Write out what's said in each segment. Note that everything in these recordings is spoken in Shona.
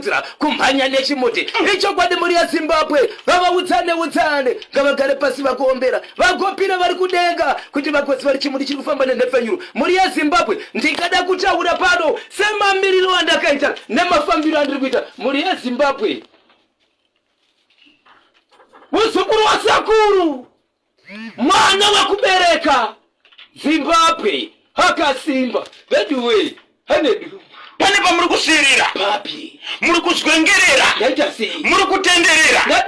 kutsudzura kumhanya nechimuti. Icho kwadi muri yaZimbabwe vava utsane ngavagare pasi vakuombera vagopira vari kudenga kuti vagodzi vari chimuti chiri kufamba nenhepfenyuro. Muri yaZimbabwe ndingada kutaura pano semamiriro andakaita nemafambiro andiri kuita. Muri yaZimbabwe muzukuru wasakuru mwana wakubereka Zimbabwe hakasimba veduwe hanedu pane pamuri kusirira papi muri kuzwengerera yaita sei muri kutenderera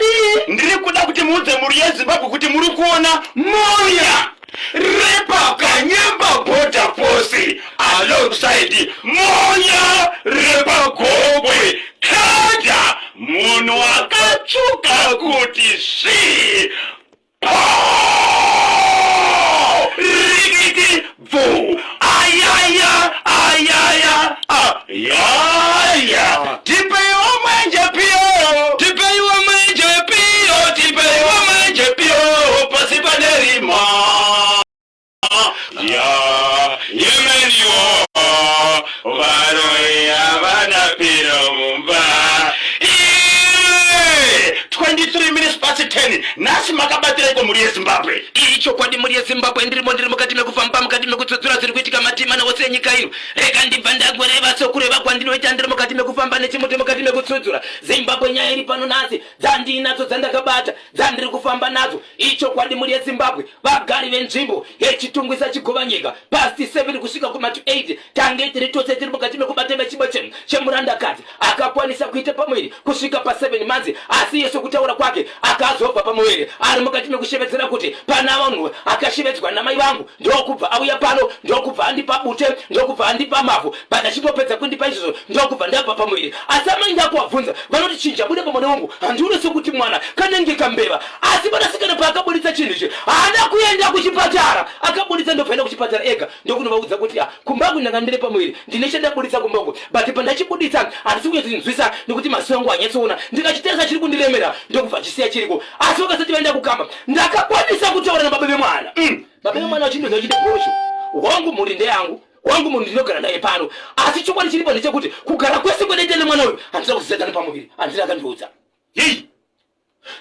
ndiri kuda kuti muudze muri yeZimbabwe kuti muri kuona monya repa kanyemba border post alongside monya repa gobwe kada munhu akatsvuka kuti si rikiti vu ayaya tipeiwa mwenje pio pasi panerima yemeniwo varoya vanapiro mumba 23 minutes past 10 nasi makabatira iko muri yeZimbabwe. Icho kwadi muri yeZimbabwe ndiri mukati mekufamba mukati mekutsudzura zviri kuitika matima nawose enyika ino. Rega ndibva ndagoreva sokureva kwandinoita ndiri mukati mekufamba nechimuti mukati mekutsudzura. Zimbabwe nyaya iri pano nhasi dzandinadzo dzandakabata dzandiri kufamba nadzo. Icho kwadi muri yeZimbabwe vagari venzvimbo yechitungwisa chigovanyika past 7 kusvika kuma8 tange tiri tose tiri mukati mekubata mechibo chemurandakadzi akakwanisa kuita pamwiri kusvika pa7 manzi asi yesu kutaura kwake akazobva pamwiri ari mukati mekushevedzera kuti pana vanhu akashevedzwa namai vangu ndokubva auya pano ndokubva andipa bute ndokubva andipa mavhu but achitopedza kundipa izvozvo ndokubva ndabva pamwiri asi amai ndakuabvunza vanoti chinja bude pamwana wangu handione sekuti mwana kanenge kambeva asi panasikana paakabuditsa chinhu ichi haana kuenda kuchipatara akabuditsa ndobvaenda kuchipatara ega ndokunovaudza kuti kumbangu ndanga ndiri pamwiri ndine chandabuditsa kumbangu but pandachibuditsa handisi kunyatsozinzwisa nekuti maziso angu hanyatsoona ndikachiteresa chiri kundiremera ndokubva chisiya chiriko asi vakasati vaenda kukamba ndakakwanisa kutaura nababa vemwana baba vemwana vachindodza chiti bosho wangu muri ndeyangu wangu munhu ndinogara naye pano asi chokwadi chiripo ndechekuti kugara kwese kwedaita nemwana uyu handisa kusiyadzana pamuviri handiri akandiudza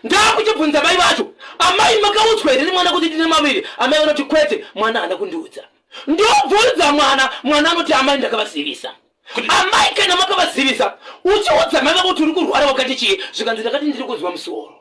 ndakuchibvunza mai vacho amai makaudzwa here nemwana kuti ndine maviri amai vanoti kwete mwana haana kundiudza ndobvunza mwana anoti amai ndakavazivisa amai kana makavazivisa uchiudza mai vako kuti uri kurwara wakati chii zvikanzi ndakati ndiri kuzwa musoro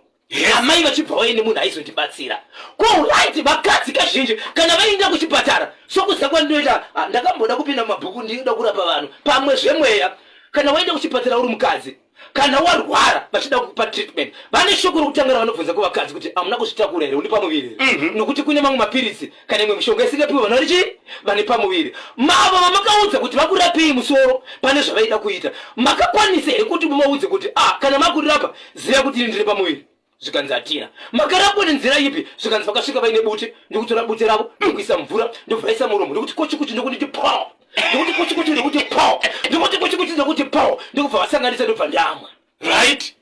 amai vachibva waine munhu aizondibatsira korit vakadzi kazhinji kana vainda kuchipatara sokuziva kwandinoita ndakamboda kupinda mumabhuku ndinoda kurapa vanhu pamwe zvemweya kana waenda kuchipatara uri mukadzi kana warwara vachida kukupa treatment vane shoko rokutangara vanobvunza kuvakadzi kuti amuna kuzvitakura here uri pamuviri nokuti kune mamwe mapirisi kana imwe mishonga isingapiwe vanori chii vane pamuviri mavo vamakaudza kuti vakurapei musoro pane zvavaida kuita makakwanisa here kuti mumaudze kuti kana makurirapa ziva kuti ndiri pamuviri zvikanzi hatina makarapwa nenzira ipi zvikanzi vakasvika vaine bute ndikutora bute ravo ndikuisa mvura ndobvaisa muromo ndikuti kochikuchi ndokunditi pao ndikuti kochikuchi ndikuti pao ndikuti kochikuchi ndikuti pao ndikubva vasanganisa ndobva ndamwa right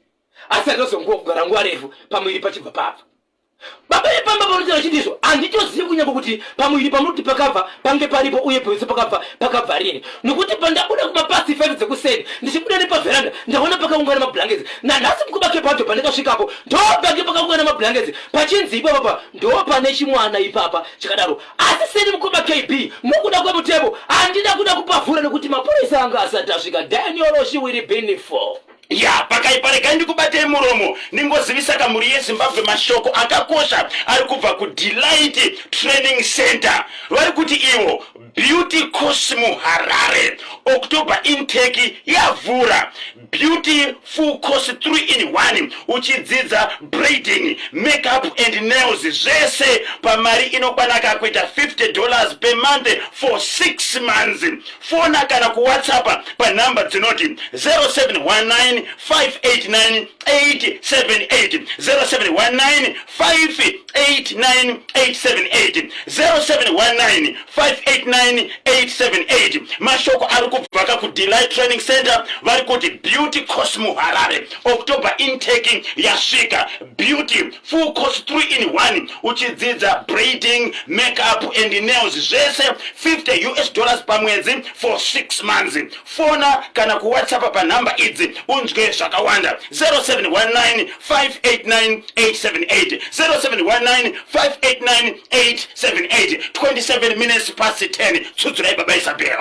asi andozonguva kugara nguva refu pamwiri pachibva pabva baba vepamba vanotera chindizvo handitozivi kunyangwe kuti pamwiri pamunoti pakabva pange paripo uye pese pakabva rini nokuti pandabuda kumapasi 5 dzekuseni ndichibuda nepavheranda ndaona pakaungana mabhlanketi nanhasi mukuba kepato pandikasvikapo ndobhange pakaungana mabhlanketi pachinzi ipapapa ndopane chimwana ipapa chakadaro asi seni mukuba kb mukuda kwemutemo handida kuda kupavhura nekuti mapurisa anga asati asvika danioloshi will be for pakaipareka ndikubatei muromo ndingozivisa kamuri yeZimbabwe mashoko akakosha ari kubva kuDelight Training Center vari kuti ivo Beauty Course muHarare October intake yavhura Beauty Full Course 3 in 1 uchidzidza braiding, makeup and nails zvese pamari inokwanaka kuita $50 per month for 6 months. Fona kana kuWhatsApp pa number dzinoti 0719 589 0878 0719 589 878 0719 589 878. mashoko ari kubva ku Delight Training Center vari kuti beauty course muharare October intake yasvika. Beauty full course 3-in-1 uchidzidza braiding, makeup and nails zvese $50 pamwedzi for 6 months. Fona kana ku WhatsApp pa number idzi unzwe zvakawanda 0719 589 878 0719 589 878. 27 minutes past 10. Tsudzulai baba Isabel.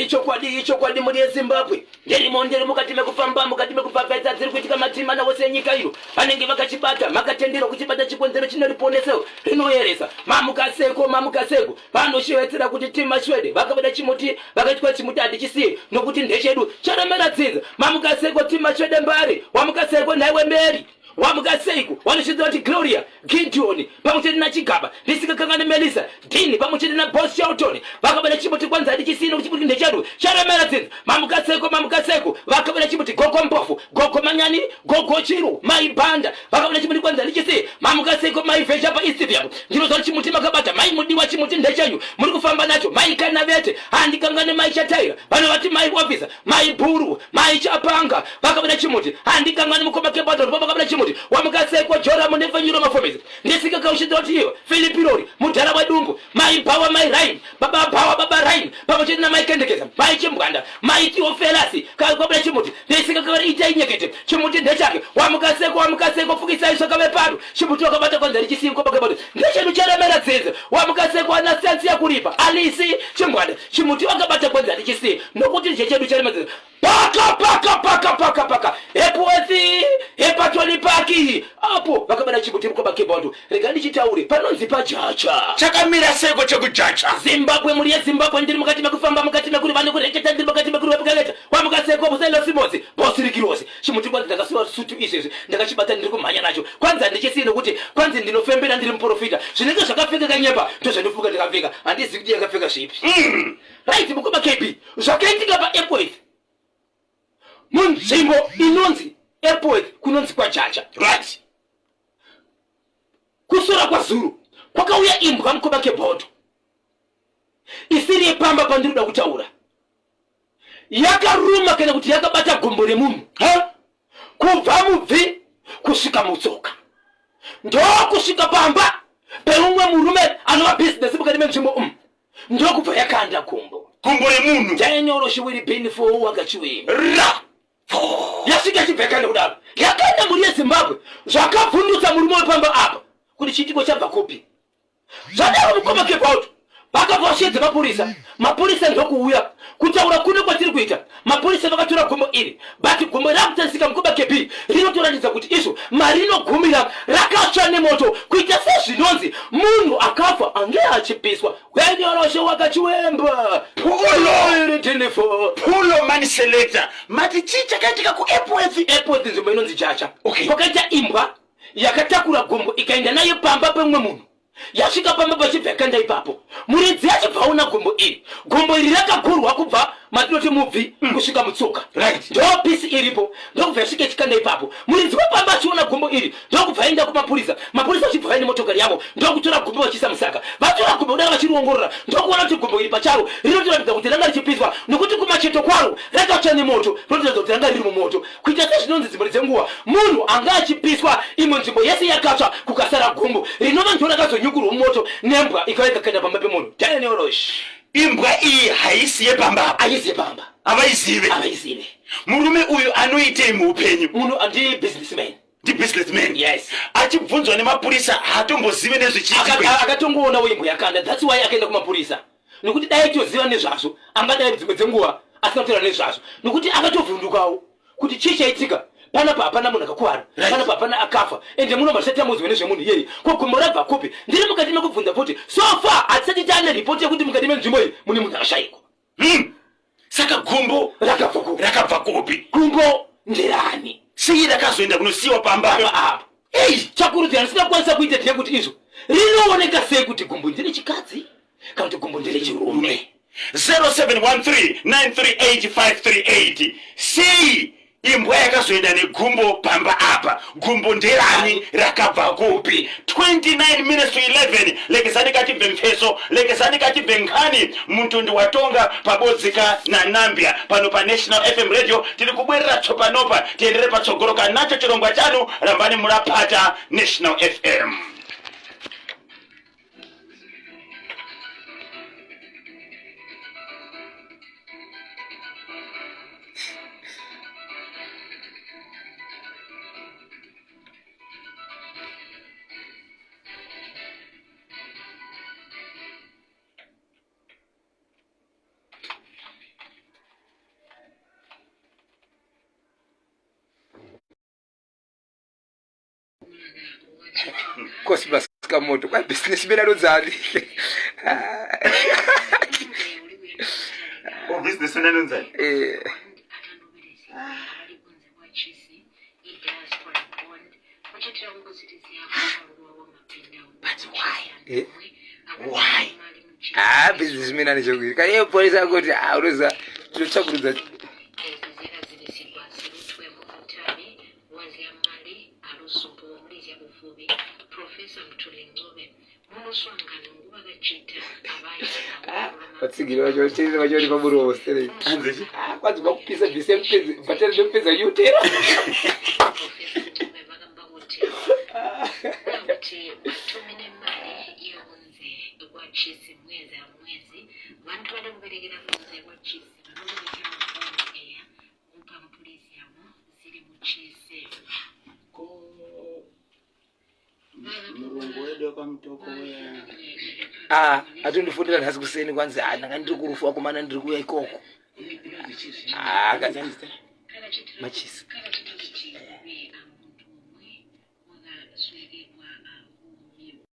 Chokwadi muri Zimbabwe ndiri mukati mekufamba mukati mekupapedza dziri kuitika matima na wose nyika ino vanenge vakachibata makatendera kuchibata chikonzero chinoriponesa rinoyeresa mamukaseko vanoshevetsera kuti tima Swede vakavada chimuti vakatwa chimuti hadichisiye nokuti ndechedu charemera dzinza mamukaseko tima Swede mbari wamukaseko naiwe Mary wamukaseko wanoshidza kuti Gloria Gideon pamutende na Chigaba ndisikakangane Melissa Dini pamutende na Boss Shelton vakavada chimuti kwanza hadichisiye nokuti chimuti ndechedu charemera dzinza mamukaseko vakavada chimuti Gogo Mpofu Gogo Manyani Gogo Chiru Mai Banda vakavada chimuti kwanza hadichisiye mamukaseko Mai Veja pa East View ndinozva chimuti makabata Mai Mudiwa chimuti ndechenyu muri kufamba nacho Mai Kanavete handikangane Mai Chataira vano vati Mai Officer Mai Buru Mai Chapanga vakavada chimuti handikangane Mukoma Kebaton vakavada chimuti wamukaseko Joram Nevenyuro Mafomizi ndisikakaushidza kuti iwo Filipirori mudhara wadungu Mai Power Mai Rain baba Power baba Rain pamwechete na Mai Kendekeza Mai Chimbwanda Mai Theofelasi kakavada chimuti ndisikakavada itai nyekete chimuti ndechake wamukaseko fukisai svakave pano chimuti wakabata kwanza richisiyi Mukoma Kebaton ndechedu charemera dzinza wamukaseko ana sensi yakuripa Alisi Chimbwanda chimuti wakabata kwanza richisiyi nokuti ndechedu charemera dzinza paka epuwethi epatoli paki apo vakabada chimuti Mukoma Kebaton rega ndichitaure panonzi pajacha chakamira seko chekujacha Zimbabwe muri Zimbabwe ndiri mukati mekufamba mukati mekuri vane kureketa ndiri mukati mekuri vapukangeta wamukaseko Busailo Simodzi Bosirikirosi chimuti kwanza ndakasiwa sutu izvezvi ndakachibata ndiri kumhanya nacho kwanza ndichisiye nokuti kwanza ndinofembera ndiri muprofita zvinenge zvakapfeka nyemba ndozvandofuka ndikapfeka handizivi kuti yakapfeka zvipi right Mukoma KB zvakaitika paEpworth munzvimbo inonzi Airport kunonzi kwajaja right kusora kwaZulu kwakauya imbwa Mukoma Kebaton isiri yepamba pandinoda kutaura yakaruma kana kuti yakabata gumbo remunhu kubva mubvi kusvika mutsoka ndokusvika pamba peumwe murume anova business mukati menzvimbo ndokubva yakanda gumbo remunhu Daniel will be for wakachiwima yasvika chibveka nekudaro yakanda muri yeZimbabwe zvakavhundutsa murume wepamba apa kuti chitiko chabva kupi zvadaro Mukoma Kebaton vakavashedza mapurisa ndokuuya kutaura kune kwatiri kuita mapurisa vakatora gombo iri but gombo rakutarisika Mukoma KB rinotoratidza kuti izvo marinogumira rakatsva nemoto kuita sezvinonzi munhu akafa ange achipiswa wenyoroshe wakachiwemba pulo mani selector mati chii chakaitika ku Airport nzvimbo inonzi Chacha kwakaita imbwa yakatakura gombo ikaenda nayo pamba pemwe munhu yasvika pamba pachibva yakanda ipapo muridzi yachibvaona gombo iri rakagurwa kubva matinoti mubvi kusvika mutsoka ndo pisi iripo ndokubva yasvika ichikanda ipapo muridzi wepamba achiona gombo iri ndokubva aenda kumapurisa achibva aine motokari yavo ndokutora gombo vachiisa musaka vatora gombo kudara vachiriongorora ndokuona kuti gombo iri pacharo rinotoratidza kuti ranga richipiswa nokuti kumacheto kwaro rakatsva nemoto rinotoratidza kuti ranga riri mumoto kuita sezvinonzi dzimwe dzenguva munhu anga achipiswa imwe nzvimbo yese yakatsva kukasara gombo rinova ndo rakazonyukurwa mumoto nembwa ikava ikakanda pamba pemunhu Danielorosh imbwa iyi haisiye pamba avaizive murume uyu anoitei muupenyu munhu andi businessman yes achibvunzwa nemapurisa hatombozive nezvichiitika akatongoona imbwa yakanda that's why akaenda kumapurisa nokuti dai toziva nezvazvo angadai dzimwe dzenguva asinatora nezvazvo nokuti akatovhundukawo kuti chii chaitika panapa hapana munhu akakwara panapa hapana akafa ende muno masati amuzwe nezvemunhu iyeye ko gombo rabva kupi ndiri mukati mekubvunza futi so far hatisati taane ripoti yekuti mukati menzvimbo iyi mune munhu akashayikwa saka gombo rakabva kupi gombo nderani sei rakazoenda kunosiyiwa pamba apa chakurudzira ndisinakwanisa kuita tiye kuti izvo rinooneka sei kuti gombo ndere chikadzi kana kuti gombo ndere chirume 0713 938 538 sei imbwa yakazoenda negumbo pamba apa. Gumbo nderani rakabva kupi? 29 minutes to 11. Lekezani katibve mfeso, lekezani katibve nkhani. Mutundi watonga pabodzika na Nambia. Pano pa National FM radio tiri kubwerera tsopanopa tiendere patsogoloka nacho chirongwa chanu rambani murapata National FM. Cosmas Kamoto, kwa business bena rozali. Oh, business bena rozali. But why? Why? Business bena ni chogiri. Kaya police agoti uroza tuchakuruza. Vasingazive vachori pamuromo stere. Kwanzi vakupisa bvise mpedzi bhatari ndopedza yotera. Atondifundira nhasi kuseni kwanzi ndanga ndiri kurufu kumana ndiri kuya ikoko. Machisi.